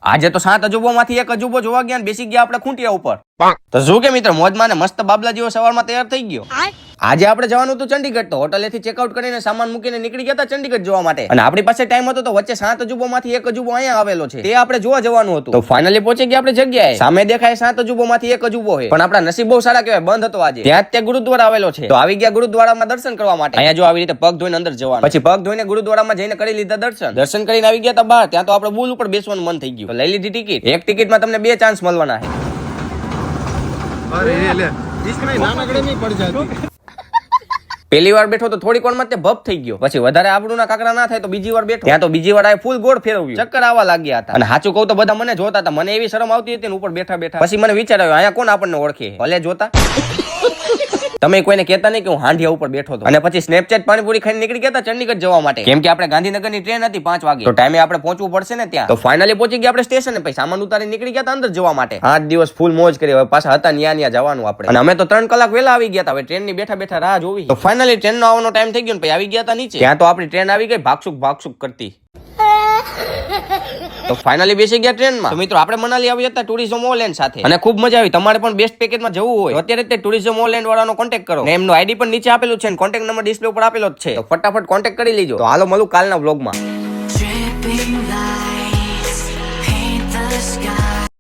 આજે તો 7 અજુબોમાંથી એક અજુબો જોવા ગયા ને બેસી ગયા આપણે ખૂંટિયા ઉપર. તો શું કે મિત્ર મોજમાં ને મસ્ત બાબલા જેવો સવારમાં તૈયાર થઈ ગયો. આજે આપણે જવાનું હતું ચંડીગઢ. તો હોટલેથી ચેકઆઉટ કરીને સામાન મૂકીને નીકળી ગયા હતા ચંડીગઢ જોવા માટે. અને આપણી પાસે ટાઈમ હતો તો વચ્ચે 7 અજુબોમાંથી એક અજુબો અહીંયા આવેલો છે, તે આપણે જોવા જવાનું હતું. તો ફાઇનલી પહોંચી ગયા આપણે જગ્યાએ. સામે દેખાય 7 અજુબોમાંથી એક અજુબો છે, પણ આપણા નસીબ બહુ સારા કહેવાય, બંધ હતો આજે. ત્યાં જ તે ગુરુદ્વારા આવેલો છે. તો આવી ગયા ગુરુદ્વારામાં દર્શન કરવા માટે. અહીંયા જો આવી રીતે પગ ધોઈને અંદર જવાનું, પછી પગ ધોઈને ગુરુદ્વારામાં જઈને કરી લીધા દર્શન કરીને આવી ગયા હતા બહાર. ત્યાં તો આપણે બુલ ઉપર બેસવાનું મન થઈ ગયું. તો લઈ લીધી ટિકિટ. એક ટિકિટમાં તમને 2 ચાન્સ મળવાના છે. પહેલી વાર બેઠો તો થોડીક વારમાં તે ભપ થઈ ગયો. પછી વધારે આબરૂ ના કાકડા ના થાય તો બીજી વાર બેઠો. ત્યાં તો બીજી વાર ફૂલ ગોળ ફેરવ્યું, ચક્કર આવવા લાગ્યા હતા. અને સાચું કહું તો બધા મને જોતા હતા. મને એવી શરમ આવતી હતી ને ઉપર બેઠા બેઠા. પછી મને વિચાર આવ્યો અહીંયા કોણ આપણને ઓળખે, ભલે જોતા. તમે કોઈને કહેતા નહીં કે હું હાંડિયા ઉપર બેઠો હતો. અને પછી સ્નેપચેટ પાણીપુરી ખાઈને નીકળી ગયા હતા ચંડીગઢ જવા માટે. કેમ કે આપણે ગાંધીનગરની ટ્રેન હતી 5 વાગે. તો ટાઈમે આપણે પહોંચવું પડશે ને ત્યાં. તો ફાઇનલી પહોંચી ગયા આપણે સ્ટેશને. પછી સામાન ઉતારી નીકળી ગયા હતા અંદર જવા માટે. 8 દિવસ ફૂલ મોજ કરી. હવે પાછા હતા ન્યા જવાનું આપણે. અને અમે તો 3 કલાક વહેલા આવી ગયા હતા. હવે ટ્રેનની બેઠા બેઠા રાહ જોવી. તો ફાઇનલી ટ્રેનનો આવવાનો ટાઈમ થઈ ગયો ને પછી આવી ગયા હતા નીચે. ત્યાં તો આપણી ટ્રેન આવી ગઈ ભાગસુક કરતી. તો ફાઇનલી બેસી ગયા ટ્રેનમાં. તો મિત્રો આપણે મનાલી આવી હતા ટુરિઝમ ઓલેન્ડ સાથે, અને ખૂબ મજા આવી. તમારે પણ બેસ્ટ પેકેજમાં જવું હોય તો અત્યારે તે ટુરિઝમ ઓલેન્ડ વાળાનો કોન્ટેક્ટ કરો. ને એમનો આઈડી પણ નીચે આપેલું છે અને કોન્ટેક્ટ નંબર ડિસ્પ્લે ઉપર આપેલો જ છે. તો ફટાફટ કોન્ટેક્ટ કરી લેજો. તો હાલો મળું કાલના વ્લોગમાં.